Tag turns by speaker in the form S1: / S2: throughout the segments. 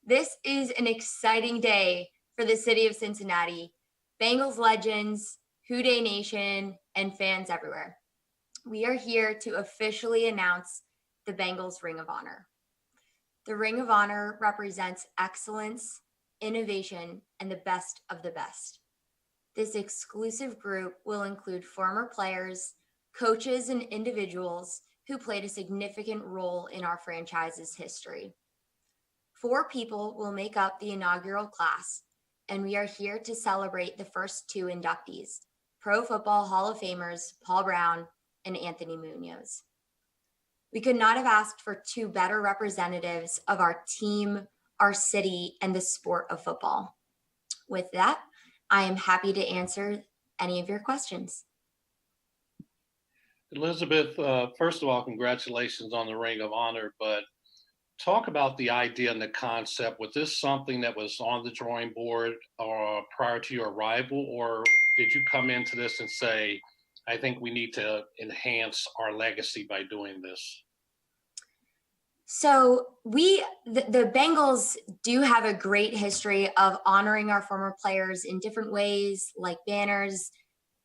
S1: This is an exciting day for the city of Cincinnati, Bengals legends, Who Dey Nation, and fans everywhere. We are here to officially announce the Bengals Ring of Honor. The Ring of Honor represents excellence, innovation, and the best of the best. This exclusive group will include former players, coaches, and individuals who played a significant role in our franchise's history. 4 people will make up the inaugural class, and we are here to celebrate the first 2 inductees, Pro Football Hall of Famers Paul Brown and Anthony Munoz. We could not have asked for 2 better representatives of our team, our city, and the sport of football. With that, I am happy to answer any of your questions.
S2: Elizabeth, first of all, congratulations on the Ring of Honor, but talk about the idea and the concept. Was this something that was on the drawing board prior to your arrival, or did you come into this and say, I think we need to enhance our legacy by doing this?
S1: So the Bengals do have a great history of honoring our former players in different ways, like banners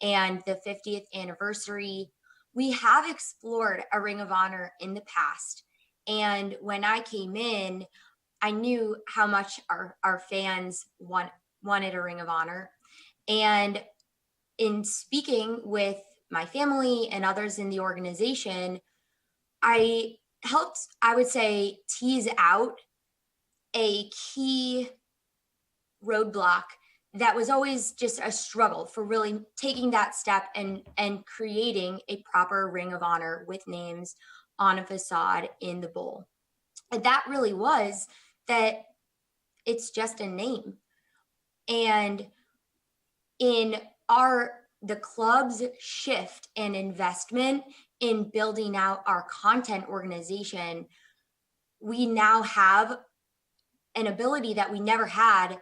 S1: and the 50th anniversary. We have explored a Ring of Honor in the past. And when I came in, I knew how much our fans wanted a Ring of Honor. And in speaking with my family and others in the organization, I helped, I would say, tease out a key roadblock that was always just a struggle for really taking that step and creating a proper Ring of Honor with names on a facade in the bowl. And that really was that it's just a name. And in the club's shift and investment in building out our content organization, we now have an ability that we never had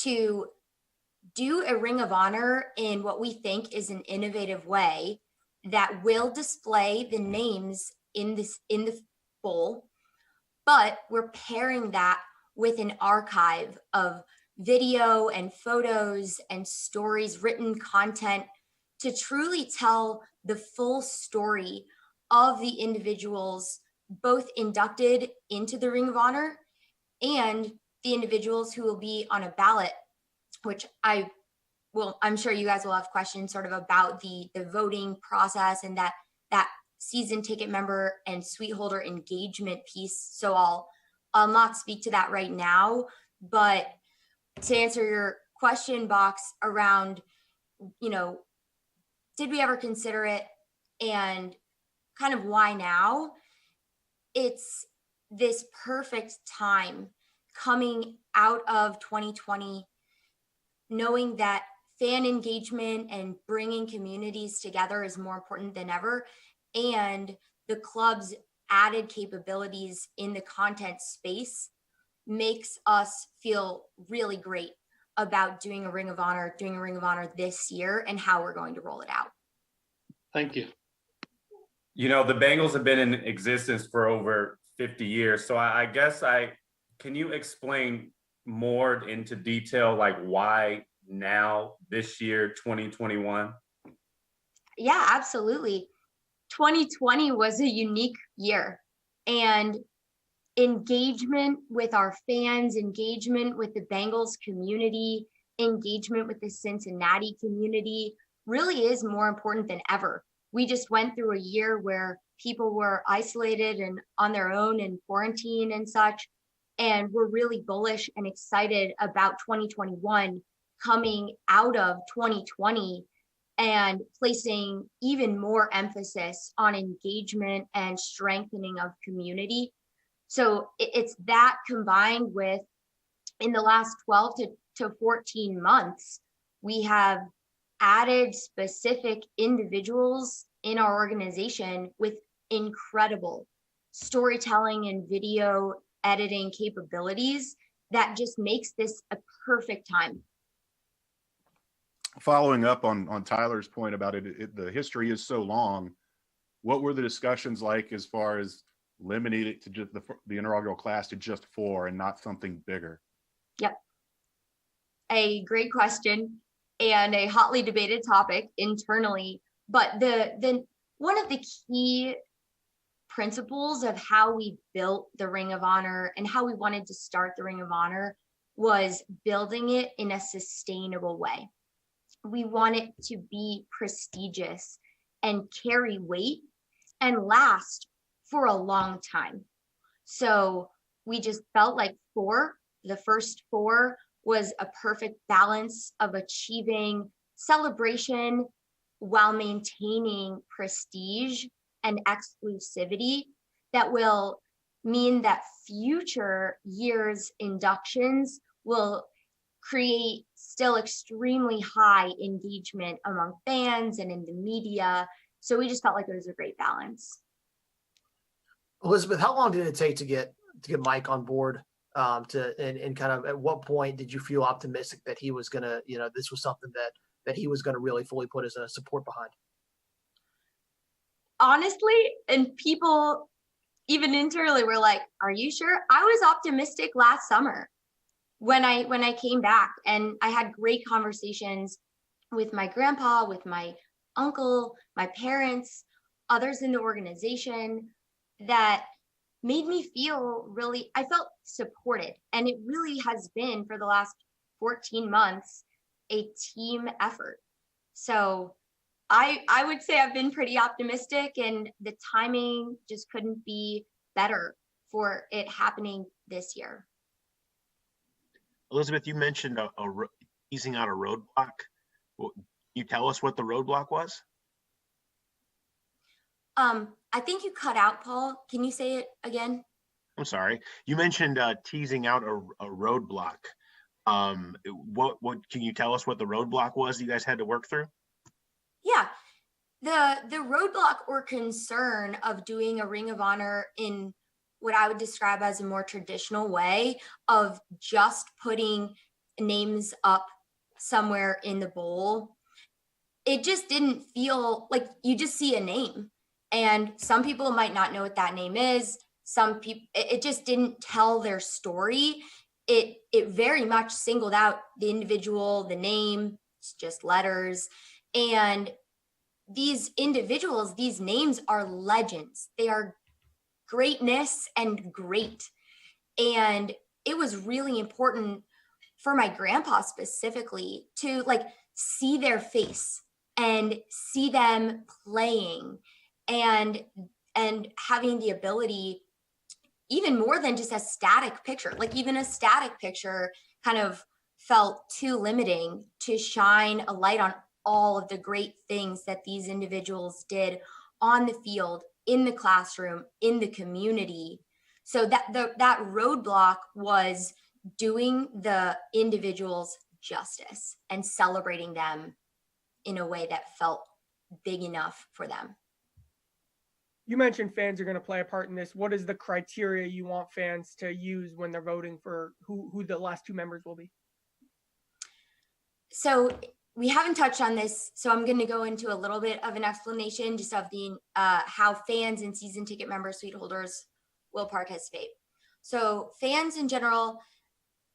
S1: to do a Ring of Honor in what we think is an innovative way that will display the names in the bowl, but we're pairing that with an archive of video and photos and stories, written content to truly tell the full story of the individuals both inducted into the Ring of Honor and the individuals who will be on a ballot, which I'm sure you guys will have questions sort of about the voting process and that season ticket member and suite holder engagement piece. So I'll not speak to that right now, but to answer your question box around, did we ever consider it and kind of why now? It's this perfect time coming out of 2020, knowing that fan engagement and bringing communities together is more important than ever. And the club's added capabilities in the content space makes us feel really great about doing a Ring of Honor this year and how we're going to roll it out.
S2: Thank you.
S3: The Bengals have been in existence for over 50 years. So I guess can you explain more into detail, like why now, this year, 2021?
S1: Yeah, absolutely. 2020 was a unique year, and engagement with our fans, engagement with the Bengals community, engagement with the Cincinnati community really is more important than ever. We just went through a year where people were isolated and on their own in quarantine and such, and we're really bullish and excited about 2021 coming out of 2020 and placing even more emphasis on engagement and strengthening of community. So it's that combined with, in the last 12 to 14 months, we have added specific individuals in our organization with incredible storytelling and video editing capabilities that just makes this a perfect time.
S4: Following up on Tyler's point about it, the history is so long. What were the discussions like as far as limiting it to just the inaugural class to just 4 and not something bigger?
S1: Yep. A great question and a hotly debated topic internally. But the one of the key principles of how we built the Ring of Honor and how we wanted to start the Ring of Honor was building it in a sustainable way. We want it to be prestigious and carry weight and last for a long time. So we just felt like the first 4 was a perfect balance of achieving celebration while maintaining prestige and exclusivity that will mean that future years inductions will create still extremely high engagement among fans and in the media. So we just felt like it was a great balance.
S5: Elizabeth, how long did it take to get Mike on board? And kind of at what point did you feel optimistic that he was gonna, this was something that he was gonna really fully put his support behind?
S1: Honestly, and people even internally were like, "Are you sure?" I was optimistic last summer when I came back, and I had great conversations with my grandpa, with my uncle, my parents, others in the organization that made me feel I felt supported. And it really has been for the last 14 months, a team effort. So I would say I've been pretty optimistic, and the timing just couldn't be better for it happening this year.
S6: Elizabeth, you mentioned easing out a roadblock. Well, can you tell us what the roadblock was?
S1: I think you cut out, Paul. Can you say it again?
S6: I'm sorry. You mentioned teasing out a roadblock. What can you tell us what the roadblock was you guys had to work through?
S1: Yeah, the roadblock or concern of doing a Ring of Honor in what I would describe as a more traditional way of just putting names up somewhere in the bowl, it just didn't feel like you just see a name. And some people might not know what that name is. Some people, it just didn't tell their story. It very much singled out the individual, the name, it's just letters. And these individuals, these names are legends. They are greatness and great. And it was really important for my grandpa specifically to see their face and see them playing and having the ability, even more than just a static picture, even a static picture kind of felt too limiting to shine a light on all of the great things that these individuals did on the field, in the classroom, in the community. So that roadblock was doing the individuals justice and celebrating them in a way that felt big enough for them.
S7: You mentioned fans are going to play a part in this. What is the criteria you want fans to use when they're voting for who the last 2 members will be?
S1: So we haven't touched on this, so I'm going to go into a little bit of an explanation just of the how fans and season ticket members, suite holders will participate. So fans in general,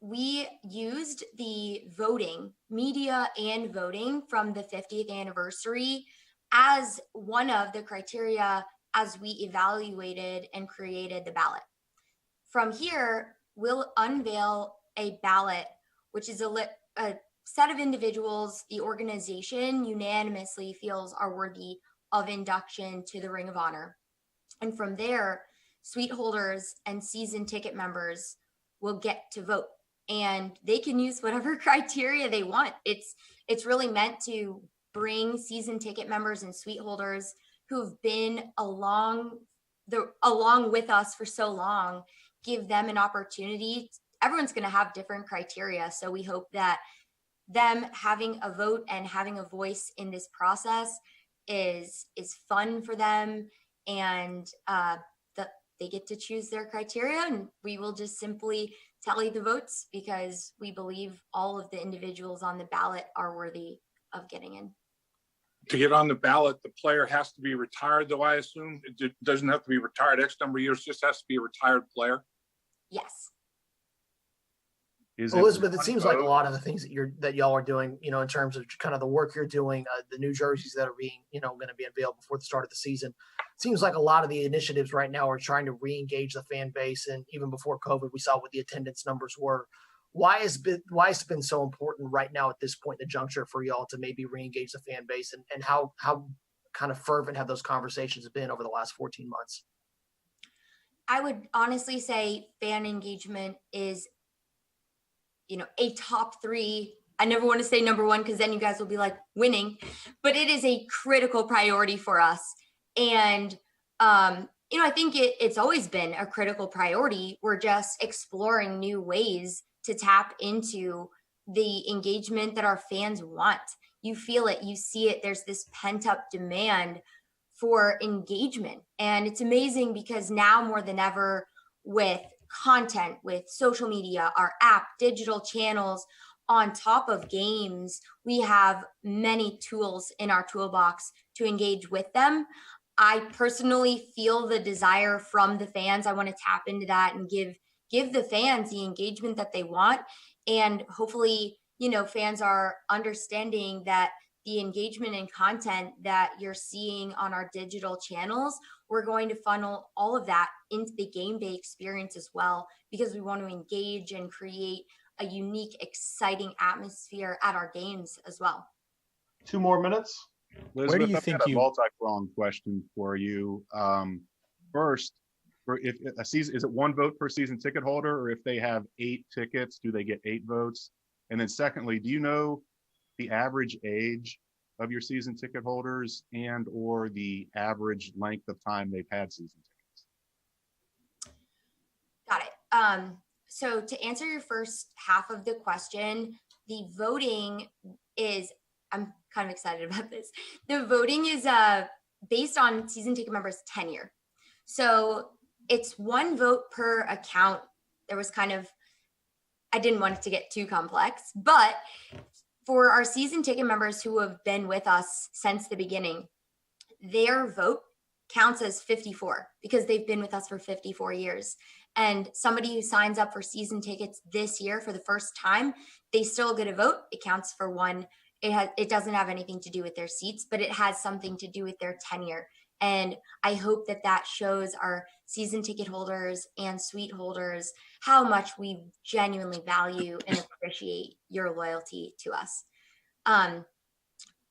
S1: we used the voting, media and voting from the 50th anniversary as one of the criteria as we evaluated and created the ballot. From here, we'll unveil a ballot, which is a set of individuals the organization unanimously feels are worthy of induction to the Ring of Honor. And from there, suite holders and season ticket members will get to vote, and they can use whatever criteria they want. It's really meant to bring season ticket members and suite holders who've been along with us for so long, give them an opportunity. Everyone's going to have different criteria, so we hope that them having a vote and having a voice in this process is fun for them, and they get to choose their criteria, and we will just simply tally the votes because we believe all of the individuals on the ballot are worthy of getting in.
S8: to get on the ballot, the player has to be retired, though, I assume? It doesn't have to be retired X number of years, just has to be a retired player?
S1: Yes.
S5: Elizabeth, it seems like a lot of the things that y'all are doing, you know, in terms of kind of the work you're doing, the new jerseys that are being, you know, going to be unveiled before the start of the season. It seems like a lot of the initiatives right now are trying to re-engage the fan base. And even before COVID, we saw what the attendance numbers were. Why has it been so important right now at this point in the juncture for y'all to maybe re-engage the fan base, and how kind of fervent have those conversations been over the last 14 months?
S1: I would honestly say fan engagement is, you know, a top 3. I never want to say number 1 because then you guys will be like winning, but it is a critical priority for us. And, you know, I think it's always been a critical priority. We're just exploring new ways to tap into the engagement that our fans want. You feel it, you see it. There's this pent up demand for engagement. And it's amazing because now more than ever, with content, with social media, our app, digital channels, on top of games, we have many tools in our toolbox to engage with them. I personally feel the desire from the fans. I want to tap into that and give the fans the engagement that they want. And hopefully, you know, fans are understanding that the engagement and content that you're seeing on our digital channels, we're going to funnel all of that into the game day experience as well, because we want to engage and create a unique, exciting atmosphere at our games as well.
S9: 2 more minutes.
S4: Elizabeth,
S10: Where do you
S4: I've
S10: think
S4: got a
S10: you-
S4: multi-pronged question for you. First, if a season, is it 1 vote per season ticket holder, or if they have 8 tickets, do they get 8 votes? And then secondly, do you know the average age of your season ticket holders and or the average length of time they've had season tickets?
S1: Got it. So to answer your first half of the question, the voting is, I'm kind of excited about this. The voting is based on season ticket members' tenure. So it's 1 vote per account. There was I didn't want it to get too complex, but for our season ticket members who have been with us since the beginning, their vote counts as 54 because they've been with us for 54 years. And somebody who signs up for season tickets this year for the first time, they still get a vote. It counts for 1. It doesn't have anything to do with their seats, but it has something to do with their tenure. And I hope that shows our season ticket holders and suite holders how much we genuinely value and appreciate your loyalty to us.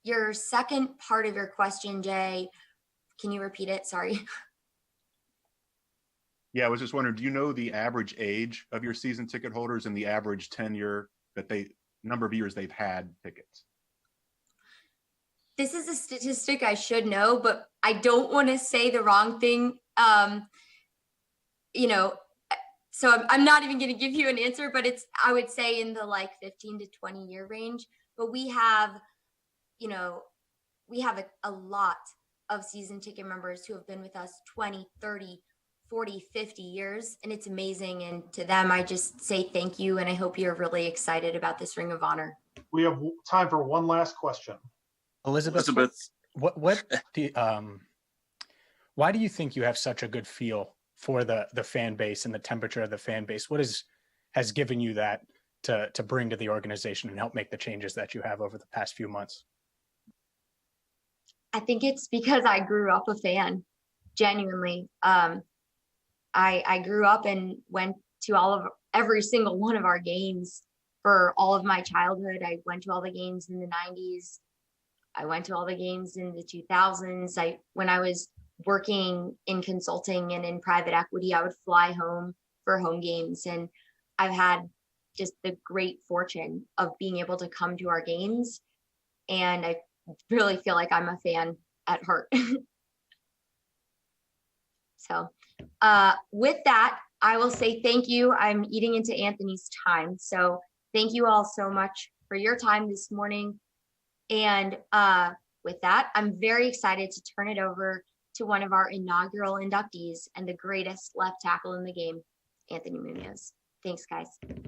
S1: Your second part of your question, Jay, can you repeat it? Sorry.
S4: Yeah, I was just wondering, do you know the average age of your season ticket holders and the average tenure number of years they've had tickets?
S1: This is a statistic I should know, but I don't want to say the wrong thing. You know, so I'm not even going to give you an answer, but I would say in the 15 to 20 year range. But we have, you know, a lot of season ticket members who have been with us 20, 30, 40, 50 years. And it's amazing. And to them, I just say thank you. And I hope you're really excited about this Ring of Honor.
S9: We have time for one last question.
S10: Elizabeth, why do you think you have such a good feel for the fan base and the temperature of the fan base? What has given you that to bring to the organization and help make the changes that you have over the past few months?
S1: I think it's because I grew up a fan, genuinely. I grew up and went to every single one of our games for all of my childhood. I went to all the games in the 90s. I went to all the games in the 2000s. When I was working in consulting and in private equity, I would fly home for home games. And I've had just the great fortune of being able to come to our games. And I really feel like I'm a fan at heart. So with that, I will say thank you. I'm eating into Anthony's time. So thank you all so much for your time this morning. And with that, I'm very excited to turn it over to one of our inaugural inductees and the greatest left tackle in the game, Anthony Munoz. Thanks, guys.